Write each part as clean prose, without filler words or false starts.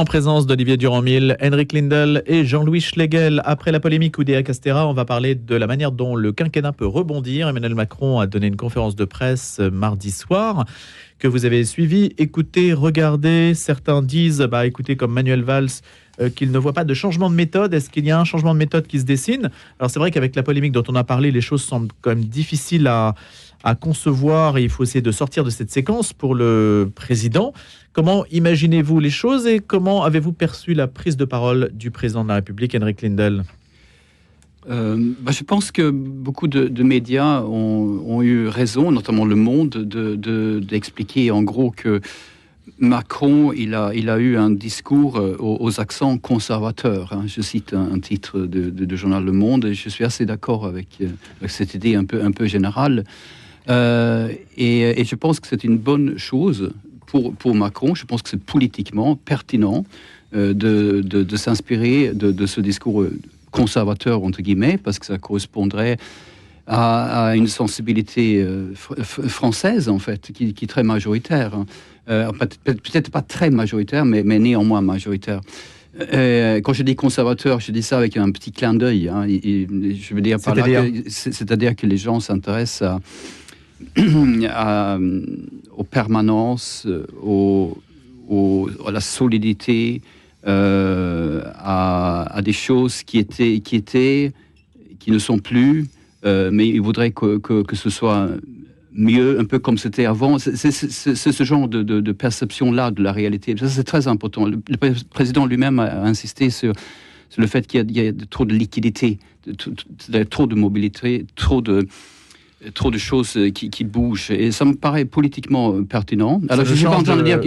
En présence d'Olivier Durand-Mille, Henrik Lindell et Jean-Louis Schlegel. Après la polémique Oudéa Castéra, on va parler de la manière dont le quinquennat peut rebondir. Emmanuel Macron a donné une conférence de presse mardi soir que vous avez suivie. Écoutez, regardez, certains disent, écoutez, comme Manuel Valls, qu'il ne voit pas de changement de méthode. Est-ce qu'il y a un changement de méthode qui se dessine ? Alors c'est vrai qu'avec la polémique dont on a parlé, les choses semblent quand même difficiles à concevoir et il faut essayer de sortir de cette séquence pour le président. Comment imaginez-vous les choses et comment avez-vous perçu la prise de parole du président de la République, Henrik Lindell ? Je pense que beaucoup de médias ont eu raison, notamment Le Monde, d'expliquer en gros que Macron, il a eu un discours aux accents conservateurs. Je cite un titre de journal Le Monde et je suis assez d'accord avec cette idée un peu générale. Et je pense que c'est une bonne chose pour Macron. Je pense que c'est politiquement pertinent de s'inspirer de ce discours conservateur, entre guillemets, parce que ça correspondrait à une sensibilité française, en fait, qui est très majoritaire. Peut-être pas très majoritaire, mais néanmoins majoritaire. Quand je dis conservateur, je dis ça avec un petit clin d'œil. Je veux dire par là c'est-à-dire que les gens s'intéressent aux permanences, à la solidité, à des choses qui ne sont plus, mais ils voudraient que ce soit mieux, un peu comme c'était avant. C'est ce genre de perception-là de la réalité. Ça, c'est très important. Le président lui-même a insisté sur le fait qu'il y a trop de liquidité, trop de mobilité, trop de choses qui bougent, et ça me paraît politiquement pertinent. Alors je ne suis pas en train de dire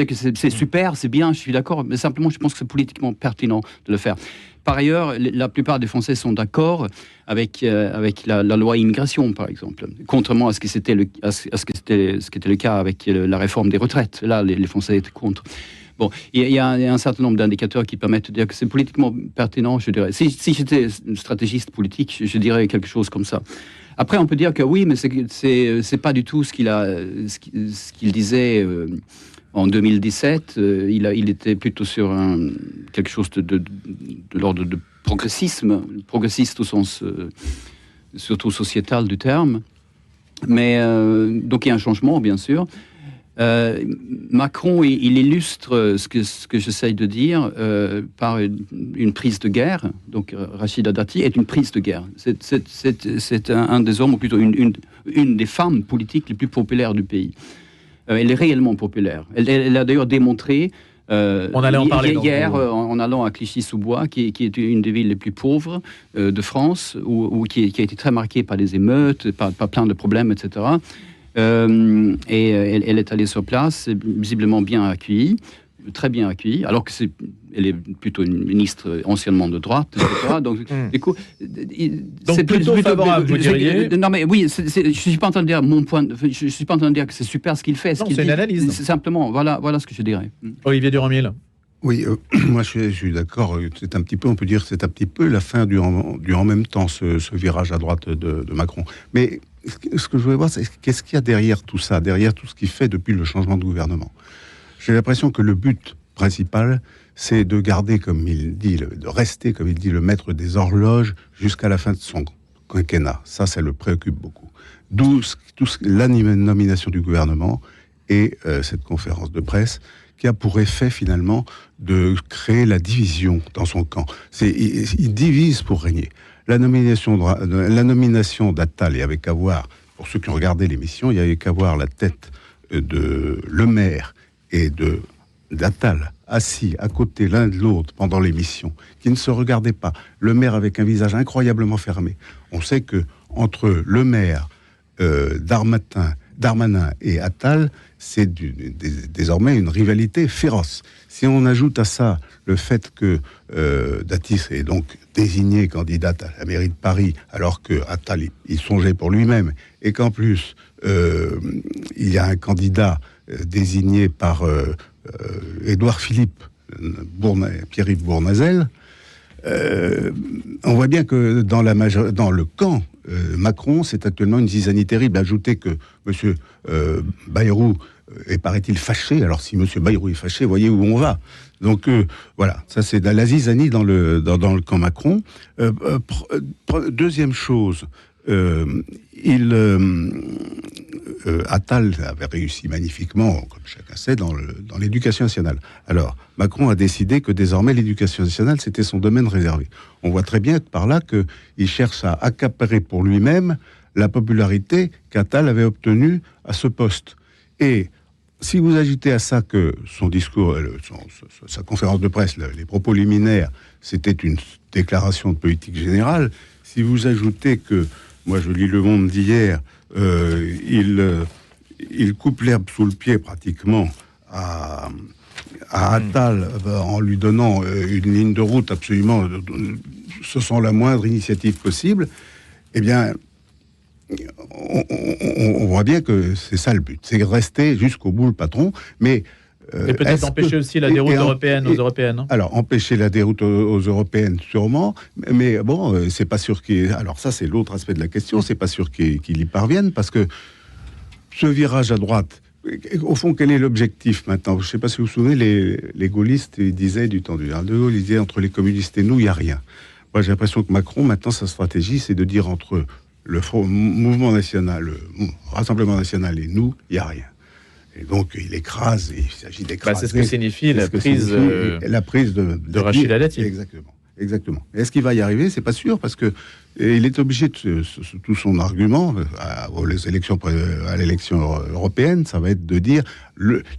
que c'est super, c'est bien, je suis d'accord, mais simplement je pense que c'est politiquement pertinent de le faire. Par ailleurs, la plupart des Français sont d'accord avec la loi immigration, par exemple, contrairement à ce qui était le cas avec la réforme des retraites. Là, les Français étaient contre. Bon, il y a un certain nombre d'indicateurs qui permettent de dire que c'est politiquement pertinent, je dirais. Si j'étais stratégiste politique, je dirais quelque chose comme ça. Après, on peut dire que oui, mais c'est pas du tout ce qu'il disait en 2017. Il était plutôt sur quelque chose de l'ordre de progressisme, progressiste au sens surtout sociétal du terme. Mais donc il y a un changement, bien sûr. Macron, il illustre ce que j'essaye de dire par une prise de guerre. Donc Rachida Dati est une prise de guerre. C'est un des hommes, ou plutôt une des femmes politiques les plus populaires du pays. Elle est réellement populaire. Elle a d'ailleurs démontré on allait en parler hier en allant à Clichy-sous-Bois, qui est une des villes les plus pauvres de France, qui a été très marquée par des émeutes, par plein de problèmes, etc. Et elle est allée sur place, visiblement bien accueillie, très bien accueillie, alors que elle est plutôt une ministre anciennement de droite, etc. Donc, du coup, c'est plutôt favorable, vous diriez. Non, mais oui, je suis pas en train de dire je suis pas en train de dire que c'est super ce qu'il fait. Non, c'est une analyse. C'est simplement, voilà ce que je dirais. Olivier Durand-Mille. Oui, moi je suis d'accord. On peut dire que c'est un petit peu la fin du en même temps, ce virage à droite de Macron. Mais ce que je voulais voir, c'est qu'est-ce qu'il y a derrière tout ça, derrière tout ce qu'il fait depuis le changement de gouvernement. J'ai l'impression que le but principal, c'est de garder, comme il dit, de rester, comme il dit, le maître des horloges jusqu'à la fin de son quinquennat. Ça le préoccupe beaucoup. D'où la nomination du gouvernement et cette conférence de presse qui a pour effet finalement de créer la division dans son camp. Il divise pour régner. La nomination d'Attal, il y avait qu'à voir, pour ceux qui ont regardé l'émission, il y avait qu'à voir la tête de Le Maire et d'Attal assis à côté l'un de l'autre pendant l'émission, qui ne se regardaient pas. Le Maire avec un visage incroyablement fermé. On sait que entre Le Maire, Darmanin et Attal, c'est désormais une rivalité féroce. Si on ajoute à ça le fait que Dati est donc désigné candidate à la mairie de Paris, alors que Attal il songeait pour lui-même, et qu'en plus il y a un candidat désigné par Édouard Philippe, Pierre-Yves Bournazel, on voit bien que dans le camp Macron, c'est actuellement une zizanie terrible. Ajoutez que M. Bayrou est, paraît-il, fâché. Alors, si M. Bayrou est fâché, voyez où on va. Donc, voilà, ça c'est de la zizanie dans le camp Macron. Deuxième chose, Attal avait réussi magnifiquement, comme chacun sait, dans l'éducation nationale. Alors, Macron a décidé que désormais l'éducation nationale, c'était son domaine réservé. On voit très bien par là qu'il cherche à accaparer pour lui-même la popularité qu'Attal avait obtenue à ce poste. Et si vous ajoutez à ça que son discours, sa conférence de presse, les propos liminaires, c'était une déclaration de politique générale, si vous ajoutez que, moi je lis Le Monde d'hier, il coupe l'herbe sous le pied pratiquement à Attal en lui donnant une ligne de route absolument, ce sont la moindre initiative possible, eh bien, on voit bien que c'est ça le but, c'est de rester jusqu'au bout le patron, mais... et peut-être empêcher aussi la déroute européenne aux européennes. Alors, empêcher la déroute aux européennes, sûrement, mais bon, c'est pas sûr qu'il... Alors ça, c'est l'autre aspect de la question, c'est pas sûr qu'il y parvienne, parce que ce virage à droite, au fond, quel est l'objectif maintenant? Je sais pas si vous vous souvenez, les gaullistes, ils disaient du temps de Gaulle, ils disaient entre les communistes et nous, il n'y a rien. Moi, j'ai l'impression que Macron, maintenant, sa stratégie, c'est de dire entre le mouvement national, le Rassemblement national et nous, il n'y a rien. Et donc, il écrase, il s'agit d'écraser. C'est ce que signifie la prise de Rachida Dati. Exactement. Est-ce qu'il va y arriver? C'est pas sûr, parce que il est obligé de tout son argument à l'élection européenne, ça va être de dire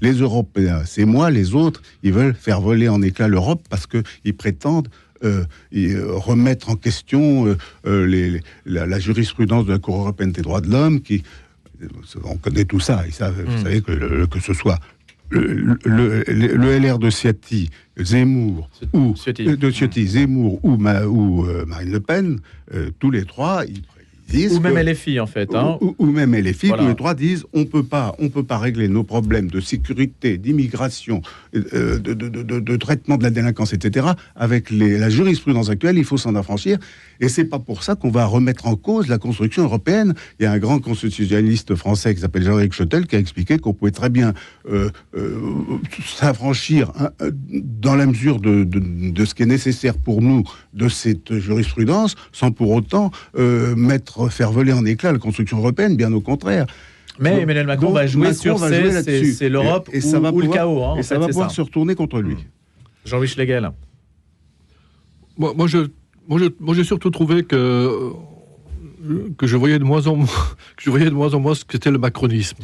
les Européens, c'est moi, les autres, ils veulent faire voler en éclats l'Europe parce que ils prétendent remettre en question la jurisprudence de la Cour européenne des droits de l'homme, on connaît tout ça. Vous savez que ce soit le LR de Ciotti, Zemmour, Zemmour ou Marine Le Pen, tous les trois, ils disent ou même LFI en fait. Ou même LFI, voilà. Tous les trois disent on peut pas régler nos problèmes de sécurité, d'immigration, de traitement de la délinquance, etc. avec la jurisprudence actuelle. Il faut s'en affranchir. Et c'est pas pour ça qu'on va remettre en cause la construction européenne. Il y a un grand constitutionnaliste français qui s'appelle Jean-Éric Chotel qui a expliqué qu'on pouvait très bien s'affranchir dans la mesure de ce qui est nécessaire pour nous de cette jurisprudence, sans pour autant faire voler en éclats la construction européenne, bien au contraire. Mais Emmanuel Macron va jouer sur c'est l'Europe et ça va ou le chaos. Et ça va pouvoir se retourner contre lui. Jean-Louis Schlegel. Moi, j'ai surtout trouvé que je voyais de moins en moins ce qu'était le macronisme.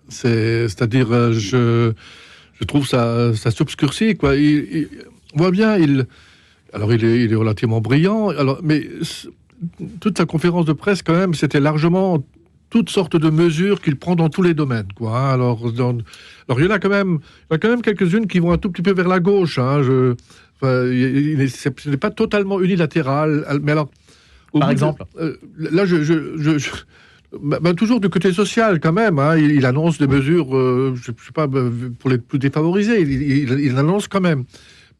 C'est-à-dire, je trouve ça s'obscurcit, quoi. On voit bien, il est relativement brillant, mais toute sa conférence de presse, quand même, c'était largement toutes sortes de mesures qu'il prend dans tous les domaines, quoi. Hein. Alors, il y en a quand même quelques-unes qui vont un tout petit peu vers la gauche. Hein. Ce n'est pas totalement unilatéral, mais alors... Par exemple là, toujours du côté social, quand même. Hein, il annonce des mesures, je ne sais pas, pour les plus défavorisés. Il annonce quand même.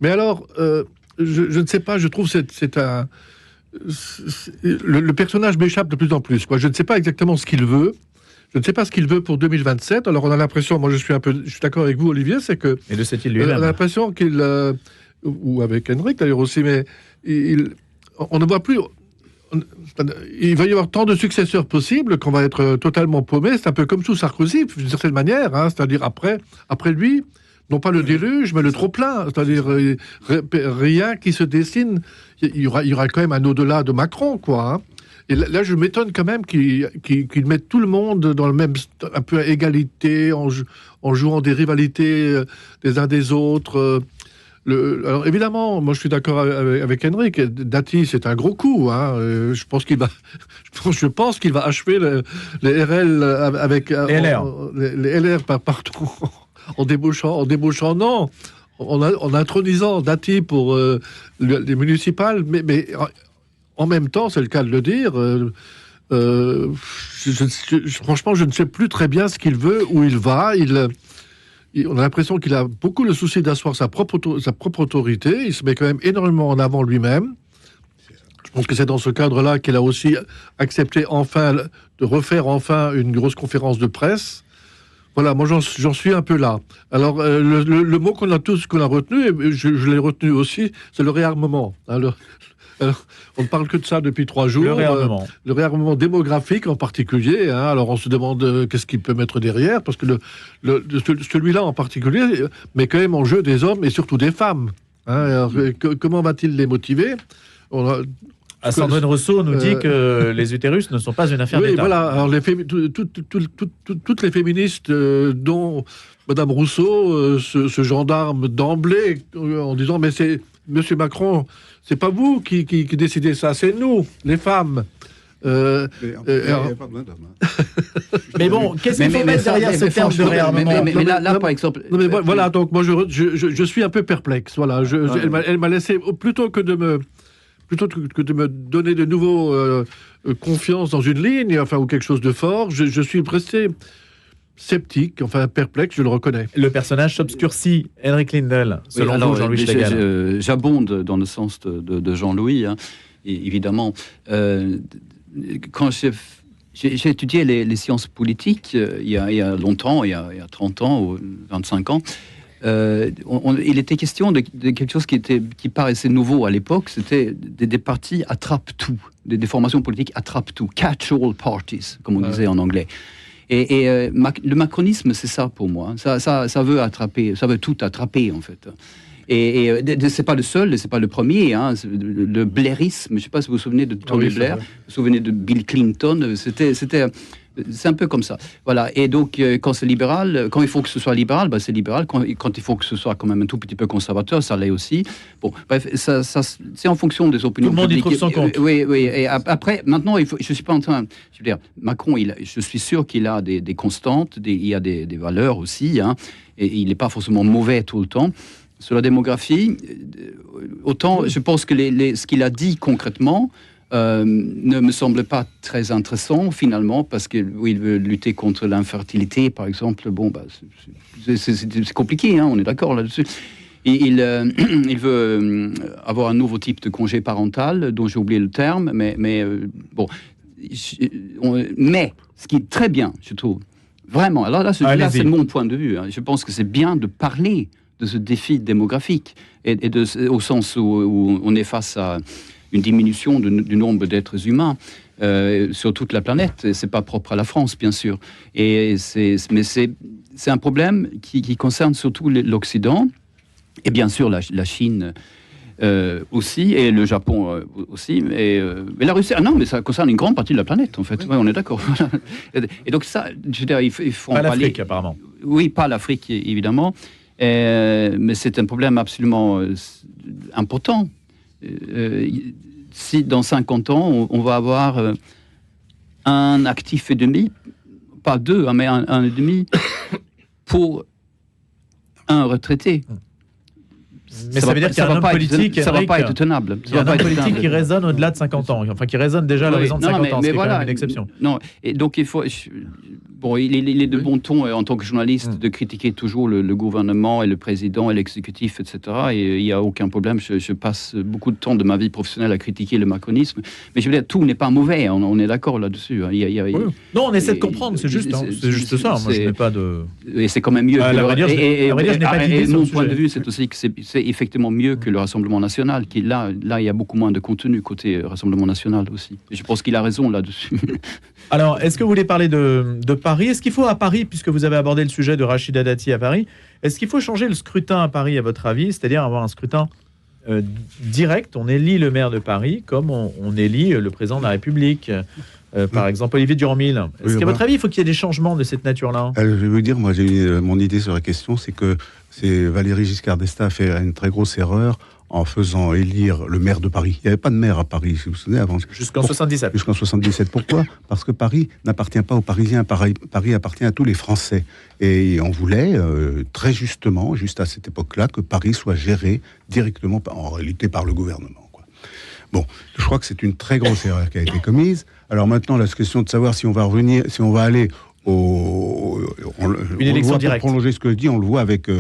Mais alors, je ne sais pas, je trouve le personnage m'échappe de plus en plus, quoi. Je ne sais pas exactement ce qu'il veut. Je ne sais pas ce qu'il veut pour 2027. Alors, on a l'impression, moi je suis d'accord avec vous, Olivier, c'est que... Et de cette île lui-même. On a l'impression qu'il... ou avec Henrik d'ailleurs aussi, mais on ne voit plus... Il va y avoir tant de successeurs possibles qu'on va être totalement paumé. C'est un peu comme sous Sarkozy, d'une certaine manière, hein, c'est-à-dire après lui, non pas le déluge, mais le trop-plein, c'est-à-dire rien qui se dessine. Il y aura quand même un au-delà de Macron, quoi. Hein. Et là, je m'étonne quand même qu'il mette tout le monde dans le même, un peu à égalité, en jouant des rivalités des uns des autres. Alors évidemment, moi je suis d'accord avec Henrik. Dati, c'est un gros coup. Hein. Je pense qu'il va achever les RL avec les LR partout en débauchant. Non, en intronisant Dati pour les municipales, mais en même temps, c'est le cas de le dire. Franchement, je ne sais plus très bien ce qu'il veut, où il va. On a l'impression qu'il a beaucoup le souci d'asseoir sa propre autorité. Il se met quand même énormément en avant lui-même. pense que c'est dans ce cadre-là qu'elle a aussi accepté de refaire une grosse conférence de presse. Voilà, moi j'en suis un peu là. Alors le mot qu'on a retenu, et je l'ai retenu aussi, c'est le réarmement. Alors, on ne parle que de ça depuis 3 jours. Le réarmement démographique en particulier. Alors on se demande qu'est-ce qu'il peut mettre derrière, parce que celui-là en particulier met quand même en jeu des hommes et surtout des femmes. Alors, comment va-t-il les motiver? Sandrine Rousseau nous dit que les utérus ne sont pas une affaire d'État. Voilà. Alors toutes les féministes, dont Madame Rousseau, ce gendarme d'emblée, en disant mais c'est Monsieur Macron, c'est pas vous qui décidez ça, c'est nous, les femmes. Il n'y a pas besoin d'hommes. Mais bon, qu'est-ce qu'il faut mettre derrière ce terme de réarmement? Mais là, par exemple... voilà, donc moi je suis un peu perplexe. Voilà, elle m'a laissé, plutôt que de me donner de nouveau confiance dans une ligne, ou quelque chose de fort, je suis resté sceptique, perplexe, je le reconnais. Le personnage s'obscurcit. Henrik Lindell, selon vous, Jean-Louis Schlegel. J'abonde dans le sens de Jean-Louis, évidemment. Quand j'ai étudié les sciences politiques il y a longtemps, il y a 30 ans ou 25 ans, il était question de quelque chose qui paraissait nouveau à l'époque, c'était des partis attrape-tout, des formations politiques attrape-tout, catch-all parties, comme on disait en anglais. Et le macronisme, c'est ça pour moi. Ça veut attraper, ça veut tout attraper, en fait. Et c'est pas le seul, et c'est pas le premier. Le blairisme, je ne sais pas si vous vous souvenez de Tony Blair, vous vous souvenez de Bill Clinton, c'est un peu comme ça. Voilà. Et donc, quand c'est libéral, quand il faut que ce soit libéral, c'est libéral. Quand il faut que ce soit quand même un tout petit peu conservateur, ça l'est aussi. Bon, bref, ça c'est en fonction des opinions. Tout le monde y trouve son compte. Oui. Et après, maintenant, je suis pas en train. Je veux dire, Macron, je suis sûr qu'il a des constantes, il y a des valeurs aussi, et il n'est pas forcément mauvais tout le temps. Sur la démographie, autant je pense que ce qu'il a dit concrètement ne me semble pas très intéressant finalement, parce qu'il veut lutter contre l'infertilité, par exemple. Bon, c'est compliqué, on est d'accord là-dessus. Il veut avoir un nouveau type de congé parental, dont j'ai oublié le terme, mais ce qui est très bien, je trouve, vraiment, alors là c'est mon point de vue, je pense que c'est bien de parler de ce défi démographique, au sens où on est face à une diminution du nombre d'êtres humains sur toute la planète. C'est pas propre à la France, bien sûr. Mais c'est un problème qui concerne surtout l'Occident, et bien sûr la Chine aussi, et le Japon aussi, mais la Russie, mais ça concerne une grande partie de la planète, en fait. Oui. Ouais, on est d'accord. Et donc ça, je veux dire, il faut pas l'Afrique, apparemment. Oui, pas l'Afrique, évidemment. Mais c'est un problème absolument important. Si dans 50 ans, on va avoir un actif et demi, pas deux, mais un et demi, pour un retraité. Mais ça veut dire qu'il y a un homme politique, ça ne va pas être tenable. Il y a un homme politique qui résonne au-delà de 50 ans, qui résonne déjà à l'horizon de 50 ans, ce qui est quand même une exception. Non, et donc il faut... il est de bon ton en tant que journaliste de critiquer toujours le gouvernement et le président et l'exécutif, etc. Et il n'y a aucun problème. Je passe beaucoup de temps de ma vie professionnelle à critiquer le macronisme. Mais je veux dire, tout n'est pas mauvais. On est d'accord là-dessus. Non, on essaie de comprendre. C'est juste ça. Moi, je n'ai pas de... Et c'est quand même mieux. Et mon point de vue, c'est aussi que c'est effectivement mieux que le Rassemblement National. Là, il y a beaucoup moins de contenu côté Rassemblement National aussi. Et je pense qu'il a raison là-dessus. Alors, est-ce que vous voulez parler de Paris? Est-ce qu'il faut à Paris, puisque vous avez abordé le sujet de Rachida Dati à Paris, est-ce qu'il faut changer le scrutin à Paris, à votre avis? C'est-à-dire avoir un scrutin direct, on élit le maire de Paris comme on élit le président de la République, par exemple Olivier Durand-Mille. Est-ce qu'à votre avis, il faut qu'il y ait des changements de cette nature-là? Je vais vous dire, moi, mon idée sur la question, c'est que Valéry Giscard d'Estaing a fait une très grosse erreur en faisant élire le maire de Paris. Il n'y avait pas de maire à Paris, si vous vous souvenez, avant. Jusqu'en 77. Jusqu'en 77. Pourquoi? Parce que Paris n'appartient pas aux Parisiens. Paris appartient à tous les Français. Et on voulait, très justement, juste à cette époque-là, que Paris soit géré directement, en réalité, par le gouvernement. Bon, je crois que c'est une très grosse erreur qui a été commise. Alors maintenant, la question de savoir si on va aller Une élection directe. Pour prolonger ce que je dis, on le voit avec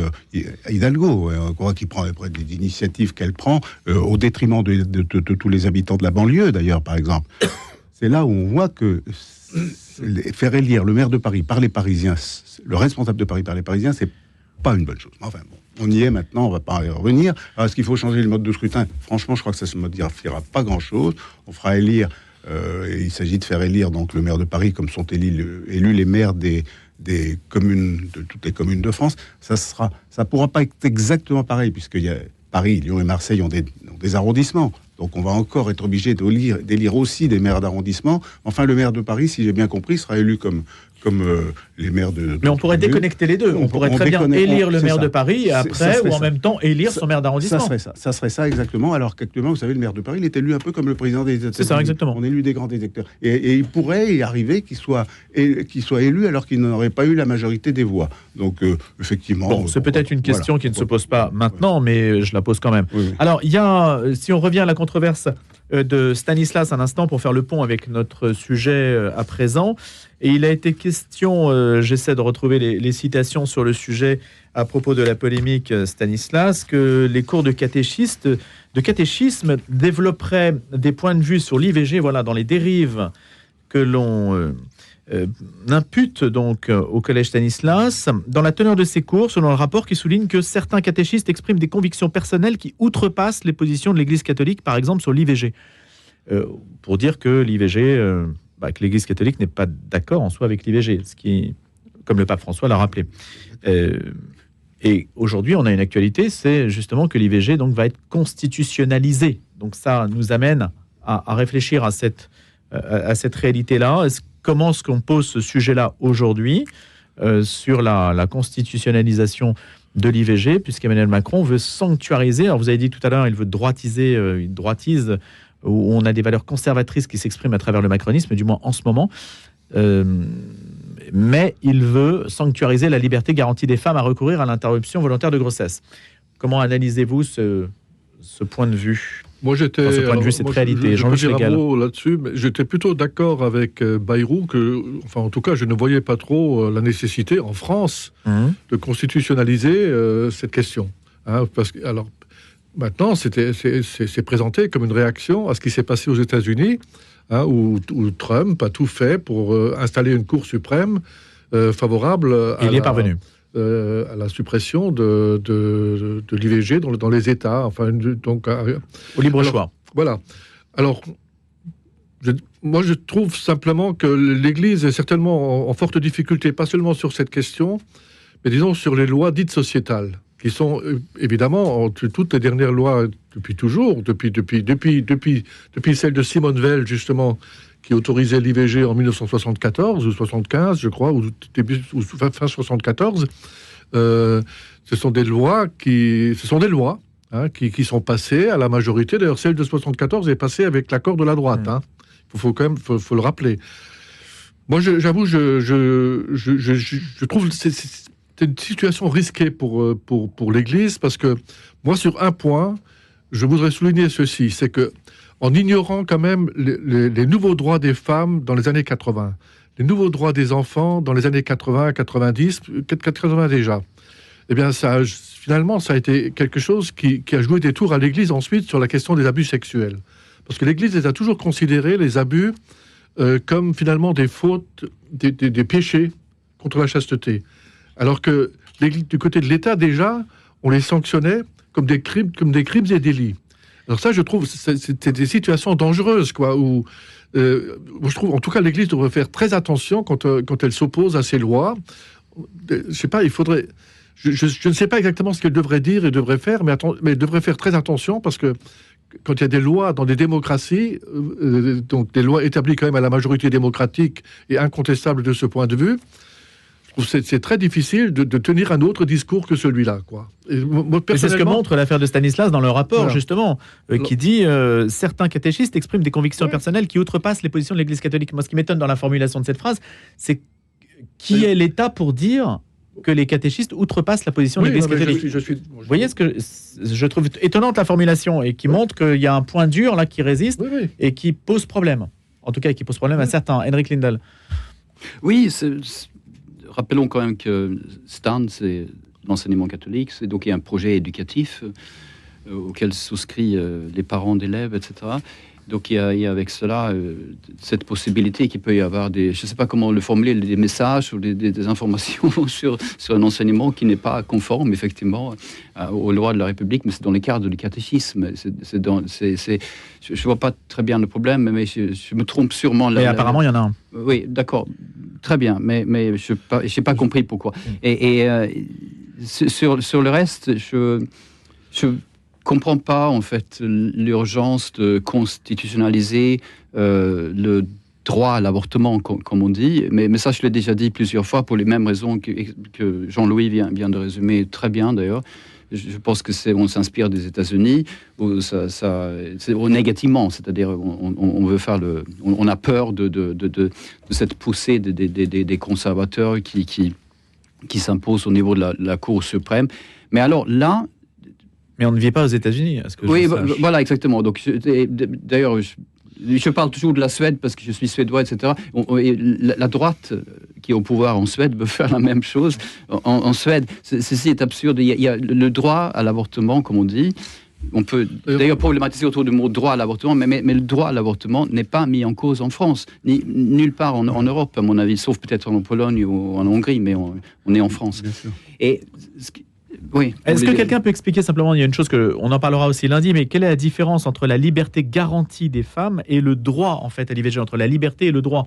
Hidalgo. On voit qu'il prend des initiatives qu'elle prend au détriment de tous les habitants de la banlieue, d'ailleurs, par exemple. C'est là où on voit que faire élire le maire de Paris par les Parisiens, le responsable de Paris par les Parisiens, c'est pas une bonne chose. Enfin bon, on y est maintenant, on va pas y revenir. Alors, est-ce qu'il faut changer le mode de scrutin ? Franchement, je crois que ça ne modifiera pas grand-chose. On fera élire, il s'agit de faire élire donc le maire de Paris comme sont élus les maires des communes, de toutes les communes de France. Ça pourra pas être exactement pareil, puisque Paris, Lyon et Marseille ont des arrondissements. Donc on va encore être obligé d'élire aussi des maires d'arrondissement. Enfin, le maire de Paris, si j'ai bien compris, sera élu comme les maires de... Mais on pourrait déconnecter les deux. On pourrait très bien élire le maire de Paris et après, ou en même temps, élire son maire d'arrondissement. Ça serait ça, exactement. Alors qu'actuellement, vous savez, le maire de Paris, il est élu un peu comme le président des États-Unis. C'est ça, exactement. On élu des grands électeurs. Et il pourrait y arriver qu'il soit élu alors qu'il n'aurait pas eu la majorité des voix. Donc, effectivement... Bon, c'est peut-être une question qui ne se pose pas maintenant, mais je la pose quand même. Oui. Alors, il y a, si on revient à la controverse de Stanislas un instant pour faire le pont avec notre sujet à présent, et il a été question, j'essaie de retrouver les citations sur le sujet à propos de la polémique Stanislas, que les cours de catéchisme développeraient des points de vue sur l'IVG, voilà, dans les dérives que l'on impute donc au collège Stanislas. Dans la teneur de ces cours, selon le rapport qui souligne que certains catéchistes expriment des convictions personnelles qui outrepassent les positions de l'Église catholique, par exemple sur l'IVG. Pour dire que l'IVG... que l'Église catholique n'est pas d'accord en soi avec l'IVG, ce qui, comme le pape François l'a rappelé. Et aujourd'hui, on a une actualité, c'est justement que l'IVG donc va être constitutionnalisé. Donc ça nous amène à réfléchir à cette réalité-là. Comment est-ce qu'on pose ce sujet-là aujourd'hui sur la constitutionnalisation de l'IVG, puisqu'Emmanuel Macron veut sanctuariser. Alors vous avez dit tout à l'heure, il veut droitiser, il droitise, où on a des valeurs conservatrices qui s'expriment à travers le macronisme, du moins en ce moment. Mais il veut sanctuariser la liberté garantie des femmes à recourir à l'interruption volontaire de grossesse. Comment analysez-vous ce point de vue ? Moi, j'étais... ce point de vue, cette réalité. Jean-Luc Légal. Là-dessus, mais j'étais plutôt d'accord avec Bayrou que, enfin, en tout cas, je ne voyais pas trop la nécessité en France de constitutionnaliser cette question. Parce que, alors, maintenant, c'est présenté comme une réaction à ce qui s'est passé aux États-Unis, où Trump a tout fait pour installer une Cour suprême favorable à la suppression de l'IVG dans les États, enfin, donc au libre choix. Voilà. Alors, moi, je trouve simplement que l'Église est certainement en forte difficulté, pas seulement sur cette question, mais disons sur les lois dites sociétales, qui sont évidemment toutes les dernières lois depuis toujours, depuis celle de Simone Veil, justement, qui autorisait l'IVG en 1974 ou 75, je crois, ou fin 74. Ce sont des lois qui sont passées à la majorité. D'ailleurs, celle de 74 est passée avec l'accord de la droite. Il faut quand même le rappeler. Moi, j'avoue, je trouve que c'est une situation risquée pour l'Église, parce que moi, sur un point, je voudrais souligner ceci, c'est que en ignorant quand même les nouveaux droits des femmes dans les années 80, les nouveaux droits des enfants dans les années 80, 90, 80 déjà, eh bien, finalement, ça a été quelque chose qui a joué des tours à l'Église ensuite sur la question des abus sexuels. Parce que l'Église les a toujours considérés, les abus, comme finalement des fautes, des péchés contre la chasteté. Alors que du côté de l'État, déjà, on les sanctionnait comme des crimes et délits. Alors ça, je trouve, c'est des situations dangereuses, quoi, où je trouve, en tout cas, l'Église devrait faire très attention quand elle s'oppose à ces lois. Je sais pas, il faudrait... Je ne sais pas exactement ce qu'elle devrait dire et devrait faire, mais elle devrait faire très attention, parce que quand il y a des lois dans des démocraties, donc des lois établies quand même à la majorité démocratique et incontestables de ce point de vue, c'est très difficile de tenir un autre discours que celui-là, quoi. Et c'est ce que montre l'affaire de Stanislas dans le rapport, voilà. Justement, qui dit certains catéchistes expriment des convictions personnelles qui outrepassent les positions de l'Église catholique. Moi, ce qui m'étonne dans la formulation de cette phrase, c'est qui est l'État pour dire que les catéchistes outrepassent la position de l'Église catholique. Vous voyez ce que je trouve étonnante, la formulation, et qui montre qu'il y a un point dur là qui résiste et qui pose problème. En tout cas, qui pose problème à certains. Henrik Lindell. Oui, rappelons quand même que STAN, c'est l'enseignement catholique, c'est donc il y a un projet éducatif auquel souscrivent les parents d'élèves, etc. Donc il y a avec cela cette possibilité qu'il peut y avoir je ne sais pas comment le formuler, des messages ou des informations sur un enseignement qui n'est pas conforme effectivement aux lois de la République, mais c'est dans les cadres du catéchisme. Je ne vois pas très bien le problème, mais je me trompe sûrement. Mais apparemment, il y en a un. Oui, d'accord, très bien, mais je n'ai pas compris pourquoi. Et sur le reste, je comprends pas en fait l'urgence de constitutionnaliser le droit à l'avortement, comme on dit, mais ça je l'ai déjà dit plusieurs fois pour les mêmes raisons que Jean-Louis vient de résumer très bien d'ailleurs. Je pense que on s'inspire des États-Unis où c'est négativement, c'est-à-dire on veut faire on a peur de cette poussée des conservateurs qui s'imposent au niveau de la Cour suprême. Mais alors là. Mais on ne vit pas aux États-Unis, est-ce que oui, voilà, exactement. Donc, d'ailleurs, je parle toujours de la Suède parce que je suis suédois, etc. La droite qui est au pouvoir en Suède veut faire la même chose en Suède. Ceci est absurde. Il y a le droit à l'avortement, comme on dit. On peut d'ailleurs problématiser autour du mot droit à l'avortement, mais le droit à l'avortement n'est pas mis en cause en France, ni nulle part en Europe, à mon avis, sauf peut-être en Pologne ou en Hongrie, mais on est en France. Bien sûr. Et oui. Est-ce que quelqu'un peut expliquer simplement, il y a une chose on en parlera aussi lundi, mais quelle est la différence entre la liberté garantie des femmes et le droit en fait à l'IVG, entre la liberté et le droit?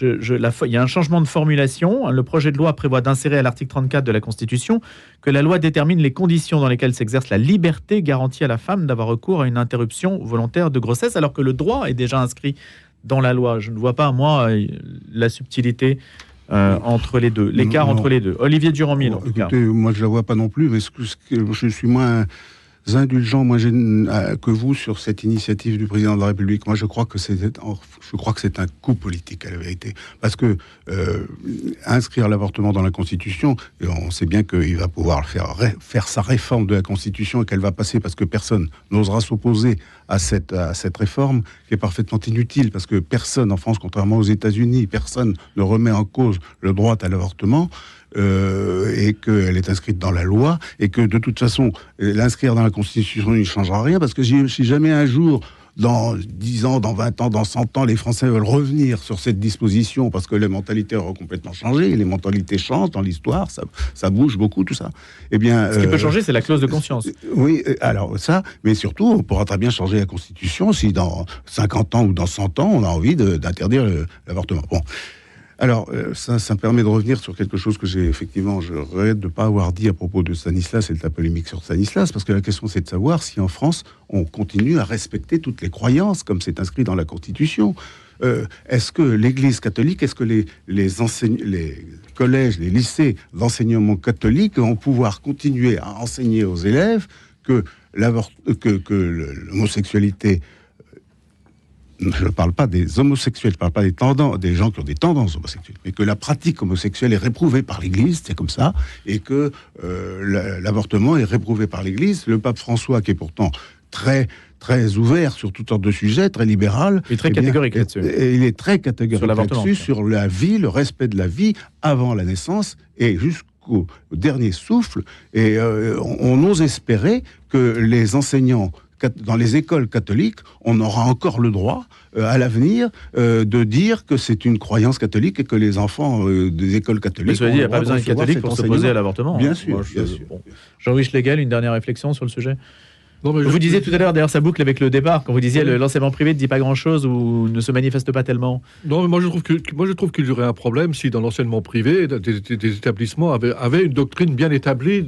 Il y a un changement de formulation. Le projet de loi prévoit d'insérer à l'article 34 de la Constitution que la loi détermine les conditions dans lesquelles s'exerce la liberté garantie à la femme d'avoir recours à une interruption volontaire de grossesse, alors que le droit est déjà inscrit dans la loi. Je ne vois pas, moi, la subtilité entre les deux, l'écart entre les deux. Olivier Durand-Mille, en tout cas. Écoutez, moi je la vois pas non plus, mais je suis moins indulgent que vous sur cette initiative du président de la République. Moi je crois que c'est un coup politique à la vérité, parce que inscrire l'avortement dans la Constitution, et on sait bien qu'il va pouvoir faire sa réforme de la Constitution et qu'elle va passer parce que personne n'osera s'opposer à cette réforme qui est parfaitement inutile, parce que personne en France, contrairement aux États-Unis, personne ne remet en cause le droit à l'avortement. Et qu'elle est inscrite dans la loi, et que de toute façon, l'inscrire dans la Constitution ne changera rien, parce que si jamais un jour, dans 10 ans, dans 20 ans, dans 100 ans, les Français veulent revenir sur cette disposition, parce que les mentalités auront complètement changé, les mentalités changent dans l'histoire, ça bouge beaucoup, tout ça. Eh bien, ce qui peut changer, c'est la clause de conscience. Oui, alors ça, mais surtout, on pourra très bien changer la Constitution si dans 50 ans ou dans 100 ans, on a envie d'interdire l'avortement. Bon. Alors, ça me permet de revenir sur quelque chose que je regrette de ne pas avoir dit à propos de Stanislas et de la polémique sur Stanislas, parce que la question, c'est de savoir si en France, on continue à respecter toutes les croyances, comme c'est inscrit dans la Constitution. Est-ce que l'Église catholique, est-ce que les collèges, les lycées d'enseignement catholique vont pouvoir continuer à enseigner aux élèves que l'homosexualité... Je ne parle pas des homosexuels, je ne parle pas des gens qui ont des tendances homosexuelles, mais que la pratique homosexuelle est réprouvée par l'Église, c'est comme ça, et que l'avortement est réprouvé par l'Église. Le pape François, qui est pourtant très, très ouvert sur toutes sortes de sujets, très libéral... Il est très catégorique là-dessus. Et il est très catégorique là-dessus, sur la vie, le respect de la vie avant la naissance et jusqu'au dernier souffle. Et on ose espérer que les enseignants dans les écoles catholiques, on aura encore le droit, à l'avenir, de dire que c'est une croyance catholique et que les enfants des écoles catholiques... Mais il n'y a pas besoin de catholique pour s'opposer à l'avortement. Bien sûr. Bien sûr. Bon. Jean-Louis Schlegel, une dernière réflexion sur le sujet? Non, mais vous disiez tout à l'heure, d'ailleurs, ça boucle avec le départ, quand vous disiez l'enseignement privé ne dit pas grand-chose ou ne se manifeste pas tellement. Non, mais moi je trouve qu'il y aurait un problème si dans l'enseignement privé, des établissements avaient une doctrine bien établie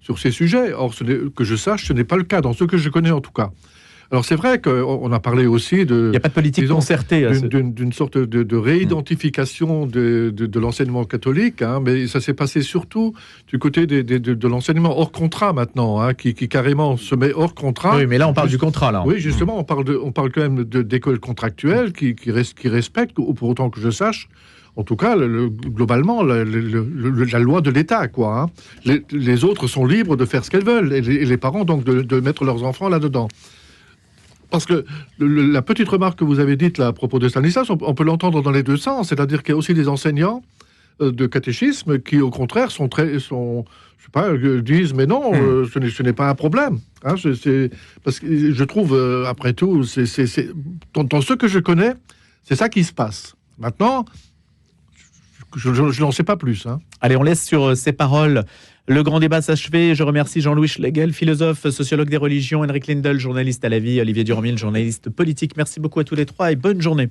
sur ces sujets. Or, que je sache, ce n'est pas le cas, dans ceux que je connais en tout cas. Alors c'est vrai qu'on a parlé aussi de... Il n'y a pas de politique concertée. D'une sorte de réidentification de l'enseignement catholique, hein, mais ça s'est passé surtout du côté de l'enseignement hors contrat maintenant, hein, qui carrément se met hors contrat. Oui, mais là on parle du contrat. Là. Oui, justement, on parle quand même d'écoles contractuelles qui respectent, ou pour autant que je sache, en tout cas, globalement, la loi de l'État, quoi. Hein. Les autres sont libres de faire ce qu'elles veulent, et les parents donc de mettre leurs enfants là-dedans. Parce que la petite remarque que vous avez dite là, à propos de Stanislas, on peut l'entendre dans les deux sens, c'est-à-dire qu'il y a aussi des enseignants de catéchisme qui, au contraire, disent mais non, ce n'est pas un problème. Hein, parce que je trouve, après tout, dans ce que je connais, c'est ça qui se passe. Maintenant, je n'en sais pas plus. Hein. Allez, on laisse sur ces paroles le grand débat s'achever. Je remercie Jean-Louis Schlegel, philosophe, sociologue des religions, Henrik Lindell, journaliste à la vie, Olivier Durand-Mille, journaliste politique. Merci beaucoup à tous les trois et bonne journée.